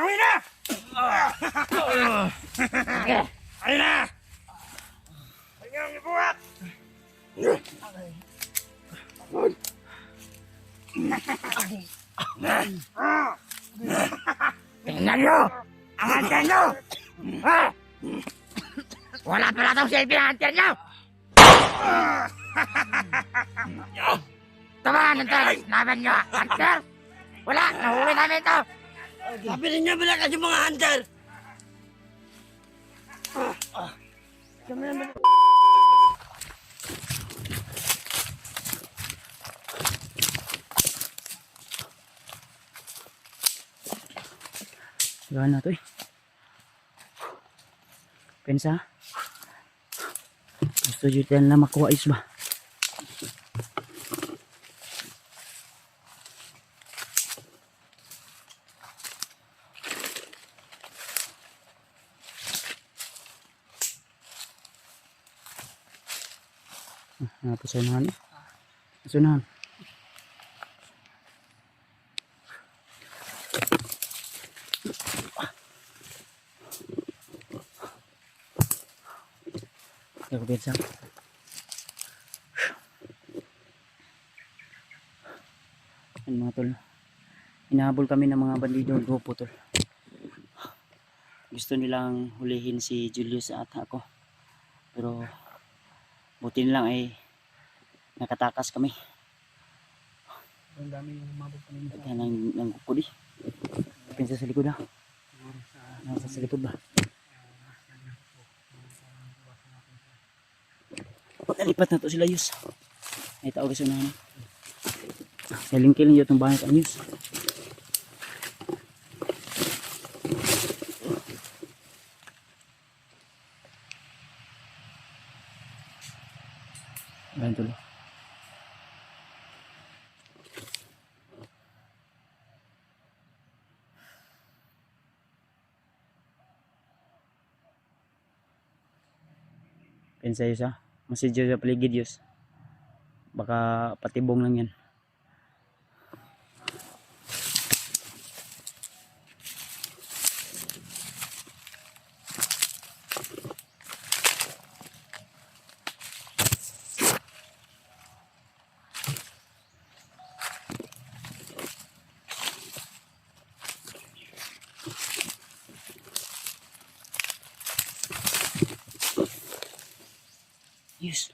huli na! Ayun na! Ayun ang ibuhat! Tingnan nyo! Ang hunter nyo! Ha? Wala pala itong silbi ang hunter nyo! Tama, hunter! Laban nyo, hunter! Wala! Nahuli namin ito! Sabi ninyo bila kasi mga hunter. Gawin na ito eh. Pensa. Gusto dyan tayo na makuha is ba? Napasunahan eh. Pasunahan. Ako bensa. Yan mga tol. Hinahabol kami ng mga bandido ng grupo tol. Gusto nilang hulihin si Julius at ako. Pero buti nilang ay nakatakas kami. Ang dami yung umabot kanina. Kaya nang kukuli. Pinsa sa likod ha. Nasa sa likod ba? Nalipat na to sila Yus. Ay tao kasi unahan. Nalingkilin yun itong bahay ka Yus. Bayan tuloy. Pensa Yus ha. Masidyo sa paligid Yus. Baka patibong lang yan. Yus.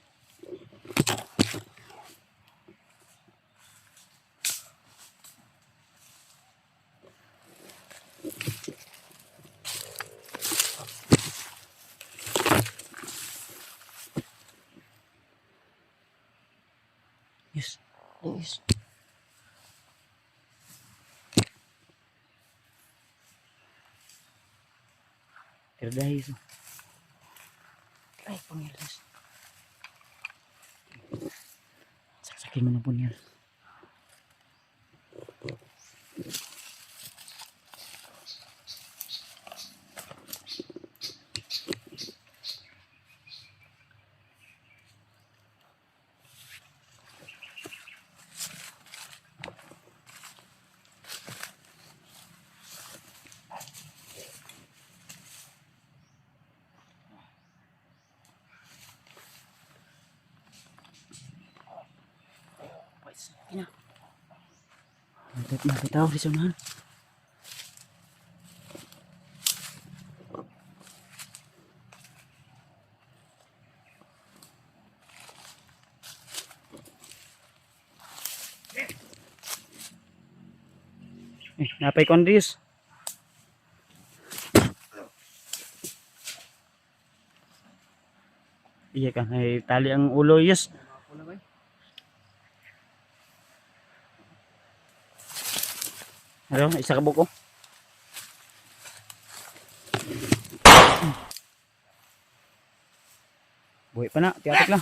Yus. Yus. Kerdahi Yus. Ay, pangilas. Saksakin mo na po niyan. Ina. Nakita ako sa unahan. Napay kondis. Iya kan, ay tali ang ulo Yus. Ano, isa ka buko. Buhay pa na, tiyatik lang.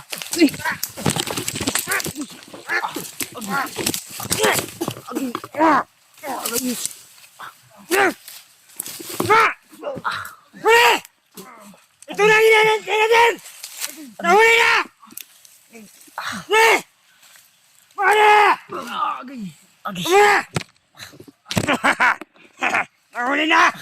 Ito na ginanyan natin! Nahuli na! Mana! Mana! Huli na!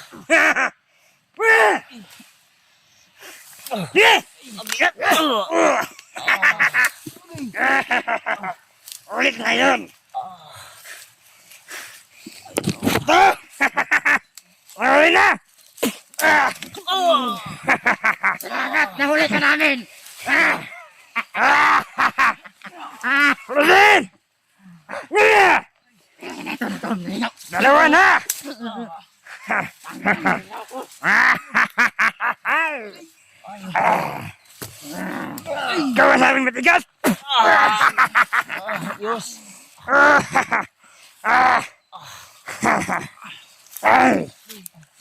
Ulit ngayon! Huli na! Salamat! Nahuli ka namin! Huli! Dalawa na! Gawa sa aming matigas! Diyos. Ay!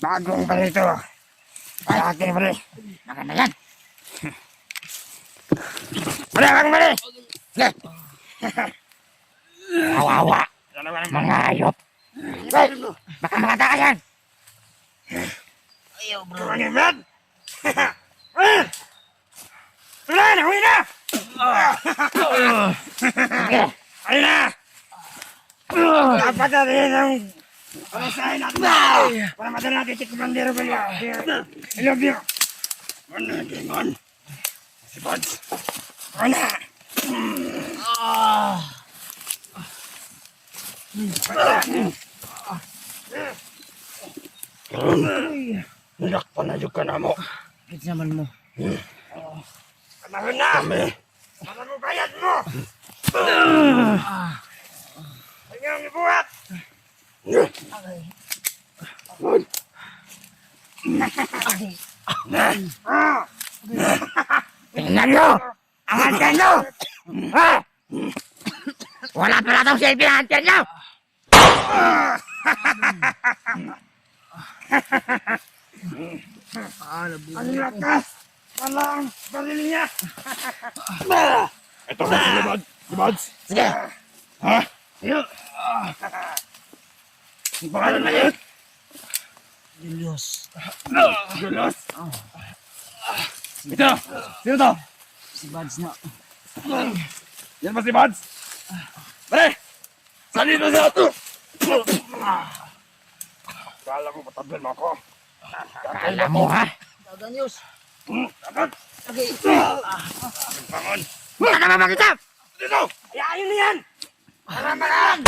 Bagong bali ito. Ay, aking bali. Maganda yan. Bali, bagong bali! Sige! Kawawa! Mga hayop! Ay! Baka makata ka yan! Ayaw, bro. Ano yan? Wala na! Huwi na! Sige! Ayun na! Dapat natin ang palasahin natin para madala natin si Commander Balya. I love you! Ano natin? Si Buds! Ano? Nakpan na yung ka na mo. Bakit naman mo? Kamahon na! Para mo bayad mo! Sige ang ibuhat! Tingnan nyo! Ang anten nyo! Wala pala itong silbi ang anten nyo! Ang lakas! Walang baril niya! Ito ba si Buds? Sige! Ha? Iyo! Ang pangalan na yun? Julius. Julius? Ito! Sino to? Si Buds na. Yan ba si Buds? Pare! Saan dito siya? Kala mo patablan mo ako. Akala mo ha? Dagan, Diyos. Dapat! Okay. Bangon! Huwag ka naman mag-isap! Dito! Ayayin mo yan! Maramaran!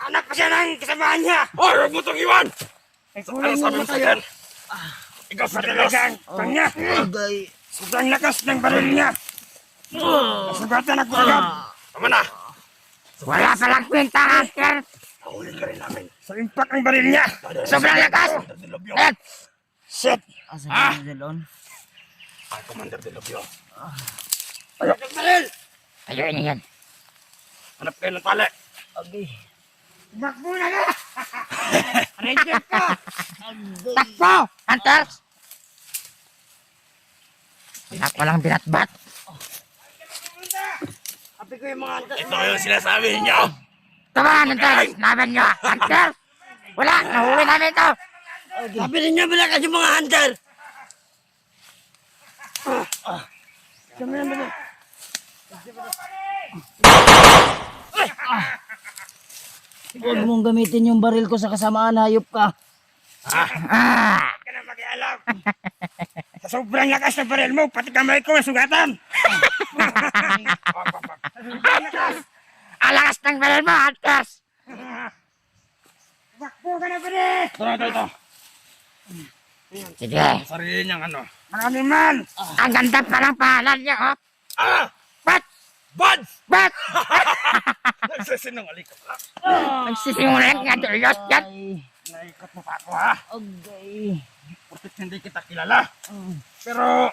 Hanap pa siya ng kasamahan niya! Hoy! Huwag mo itong iwan! Ano sabi mo sa akin? Ikaw sa Julius! Talagang kanya! Agay. Sobrang lakas ng baril niya! Nasugatan ako agad! Tama na! Wala palang kwenta, Hunter! Nahuli ka rin namin. Sa impact ng baril niya! Sobrang lakas! Ayan! Shit! Asa ka na dalon? Ay, Commander de Lobio. Ayok ng baril! Ayun niya yan! Hanap kayo ng tali. Agay. Makbo na na! Ranger ka! Takbo! Hunters! Wala palang binatbat! Sabi ko yung mga hunters! Ito yung sinasabi ninyo. Come on, Hunters! Laban nyo! Hunters! Wala! Nahuli namin ito! Sabi ninyo bila kasi mga hunter! Kami na ba? Huwag mong gamitin yung baril ko sa kasamaan, hayop ka. Hindi ka na mag-ialam! Sa sobrang lakas ng baril mo, pati kamay ko nasugatan! Alakas ng baril mo, Hunters! Bakbo ka na, pare! Ito. Sige! Sarili niyang ano. Maraming man! Ang ganda pa ng pangalan niya, oh! Ah! Bat! Buds! Bat! Nagsasinungaling ka pala. Nagsisimula nga Julius yan! Ay. Naikot mo pa ako ha. Agay. Porkit hindi kita kilala. Pero,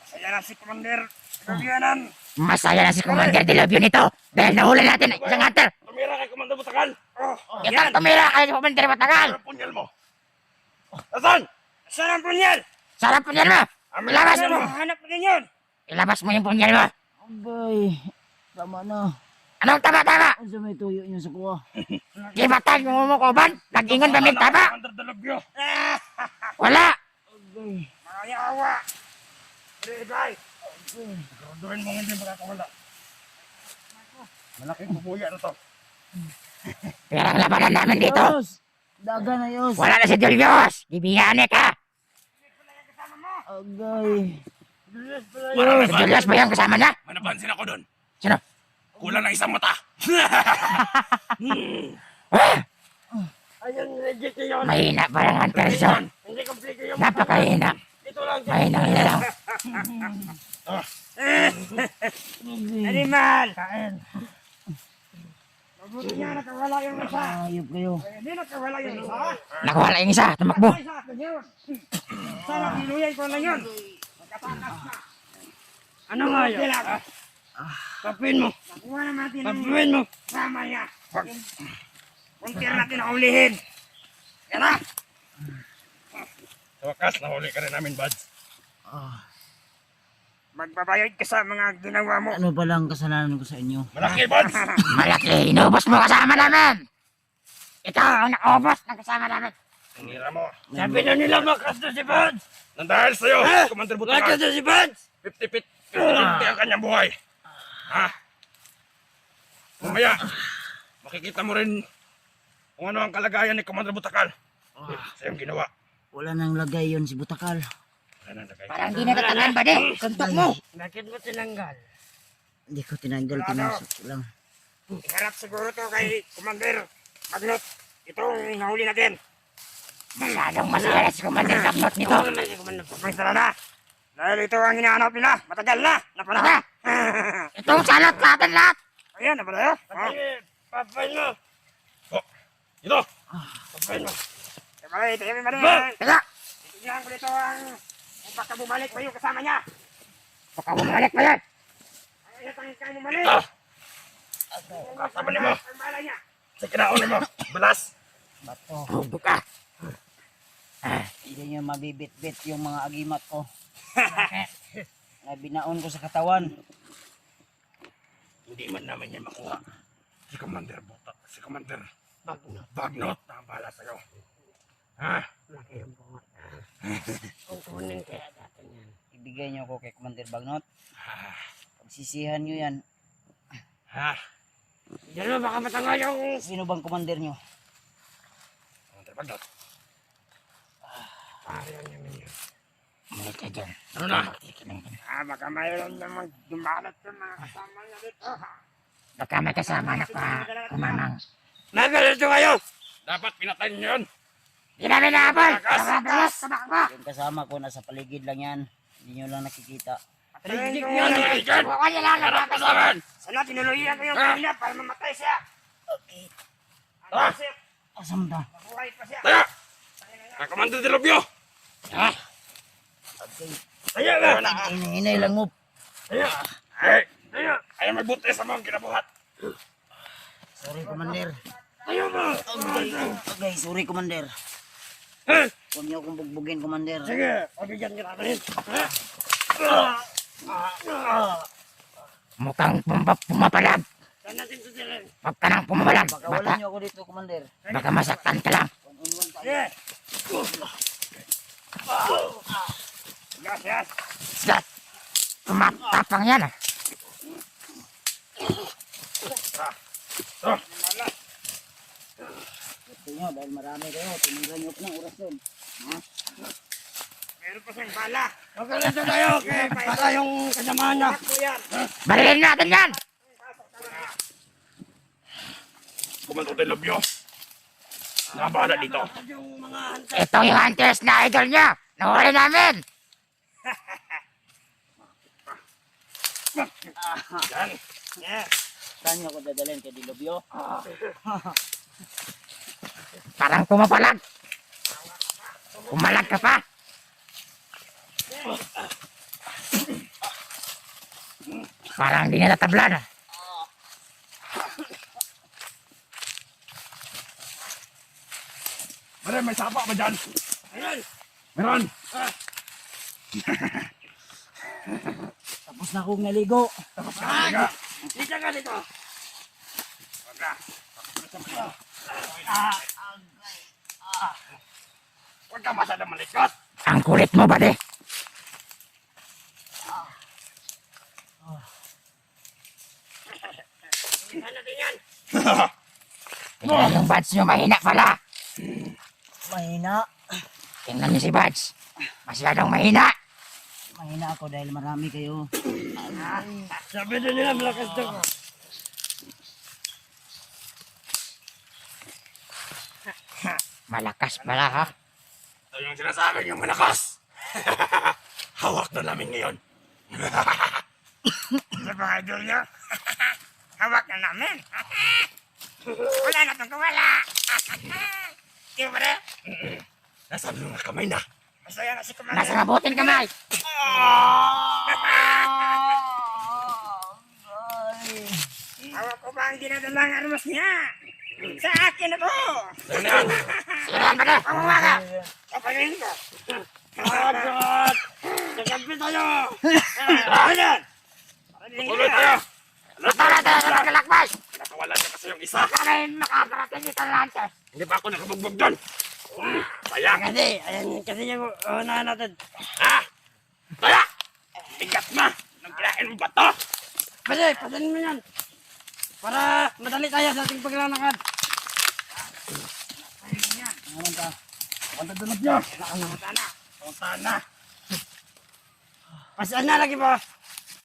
masaya na si Commander. Kagayanan. Masaya na si Commander de Lobio nito dahil nahuli natin ang isang hunter! Tumira kay Commander Butakan. Oh, Itang tumira kayo si Commander Matagal! Ano punyal mo? Nasaan? Saan ang punyal? Saan ang punyal mo? Ilabas mo! Hanap mo yun! Ilabas mo yung punyal mo! Agay. Tama na. Anong tama-tama? Ang sa may tuyo niyo sa kuha. Di ba tayo mumukuban? Nag-ingon ba may tama? Commander de Lobio. Wala! Agay. Mayawa! Rebay. Siguraduhin mo hindi makakawala. Malaking bubuya na to. Pero ang labanan namin dito! Diyos. Dagan ayos. Wala na si Julius! Gibiyane ka! Agay. Si Julius ba yung kasama niya? May napansin ako doon. Sino? Kulang ng isang mata. Ayun, legit yun. Mahina pa lang ang person. Hindi kompleto yung napakahina. Ito lang. Mahina nga lang. Animal! Kain. Mabuti niya, nakawala yung isa. Ayop kayo. Hindi nakawala yung isa. Nakawala yung isa, tumakbo. Sana pinuyan ko na yun. Magkatakas na. Ano nga yun? Papuin mo. Nakuha na natin papuin mo. Sama niya. Kuntir natin ang ulihin. Yan na. Sa wakas, nahuli ka rin namin, Buds. Magbabayad ka sa mga ginawa mo. Ano palang kasalanan ko sa inyo? Malaki, Buds! Malaki, inubos mo kasama namin. Ikaw ang nakubos ng kasama namin. Tinira mo. Sabi na nila makas na si Buds. Nang dahil sa'yo, Commander Butakan. Makas na si Buds. 50-50 ang kanyang buhay. Ha? Mamaya, makikita mo rin kung ano ang kalagayan ni Commander Butakal. Sa iyong ginawa. Wala nang lagay yon si Butakal. Wala nang lagay. Parang di natatanggan ba de? Suntok mo. Bakit mo tinanggal? Hindi ko tinanggal, pinasok ko lang. Iharap siguro to kay Commander Magnot. Itong nahuli natin. Masyadong masaya si Commander Magnot nito. Masaya na. Dahil ito ang hinahanap nila. Matagal na. Napanahon. Itong salot natin lahat. Ayan, napala yun. Papain mo. Oh, ito! Papain mo. Ito yung mali. Teka. Itignan ko dito ang baka bumalik pa yung kasama niya. Baka bumalik pa yan. Ayaw kang bumalik. Ito! Kasama niyo mo. Ang bala niya. Sa kinaon mo. Balas. Bato. Huwag ka. Hindi nyo mabibit-bit yung mga agimat ko. Na binaon ko sa katawan. Hindi man namin yan makuha. Si Commander Butak. Si Commander Bagnot. Na ang bahala sa'yo. Ha? Kung kunin kaya dati yan. Ibigay nyo ko kay Commander Bagnot. Pagsisihan nyo yan. Ha? Diyan mo baka matanga yung... Sino bang commander nyo? Commander Bagnot. Ayaw niya yun. Malik ka dyan. Ano na? Baka mayroon namang dumalat sa mga kasama niya dito. Baka may kasama na pa, kumamang. Nagalito kayo! Dapat pinatay niyo yun. Ginamit na apol! Kababalas! Kabakba! Yung kasama ko nasa paligid lang yan. Hindi nyo lang nakikita. Patrick Ano kayo dyan? Huwag niya lang Harap ka sa akin! Sana tinuloyan ko yung kanya para mamatay siya. Ah! Asam da. Mabuhay pa siya. Taya! Ang Commander Delobio! Ha? Okay. Taya na! Hinay lang mo. Taya! Ay! Taya! Ayaw may buti sa mga kinabuhat. Sorry, commander. Ayaw mo! Okay, sorry, commander. Ha? Huwag niyo akong bugbugin, commander. Sige, pabigyan ka namin. Mukhang pumapalag. Saan natin susilin? Huwag ka nang pumapalag. Pakawalan niyo ako dito, commander. Baka masaktan ka lang. One-on-one tayo. Sige. Yes, yes. Slat. Tumatapang yan ah. Gusto nyo, dahil marami kayo. Tinilan niyo ko ng oras doon. Meron pa siyang bala. Magkalito tayo! Para yung kasamahan niya! Barilin natin yan. Commander Delobio! Nakabahala dito! Ito yung hunters na idol niya. Nahuli namin. Yan! Saan niyo ako dadalhin kay Dilobio? Parang pumapalag. Pumalag ka pa. Parang di natatablan ah. Meron, may sapa ba dyan? Meron! Tapos na akong naligo. Halika! Dito ka dito. Huwag ka masyadong malikot! Ang kulit mo ba de? Tingnan yung badge nyo mahina pala. Mahina. Tingnan niyo si Buds. Masyadong mahina. Mahina ako dahil marami kayo. Sabi din nila, malakas daw. Malakas pala ha. Ito yung sinasabi yung malakas. Hawak na namin ngayon. Sa mga idol niyo. Hawak na namin. Wala na itong kawala. Di ba rin? Nasa mga kamay na. Masaya na si Commander. Nasa mabuting kamay. Hawak ko ba ang dinadalang armas niya? Sa akin na to. Siraan ba na? Pamawaga. Kapagin ko. Agad! Kakampi tayo! Ayan. Tuloy tayo! Matala tayo sa pagkalakbay. Nakawala na kasi yung isa. Baka rin makaparating dito lantes. Hindi ba ako nakabugbog doon? Sayang! Kasi, ayan kasi yung unahan natin. Ha? Kaya! Bigat na! Nagkirain mo ba to? Pwede, pasanin mo yan. Para madali tayo sa ating paglalakad. Ano ka? Punta doon na siya! Nakangata na. Punta na! Pasaan na lagi, boss.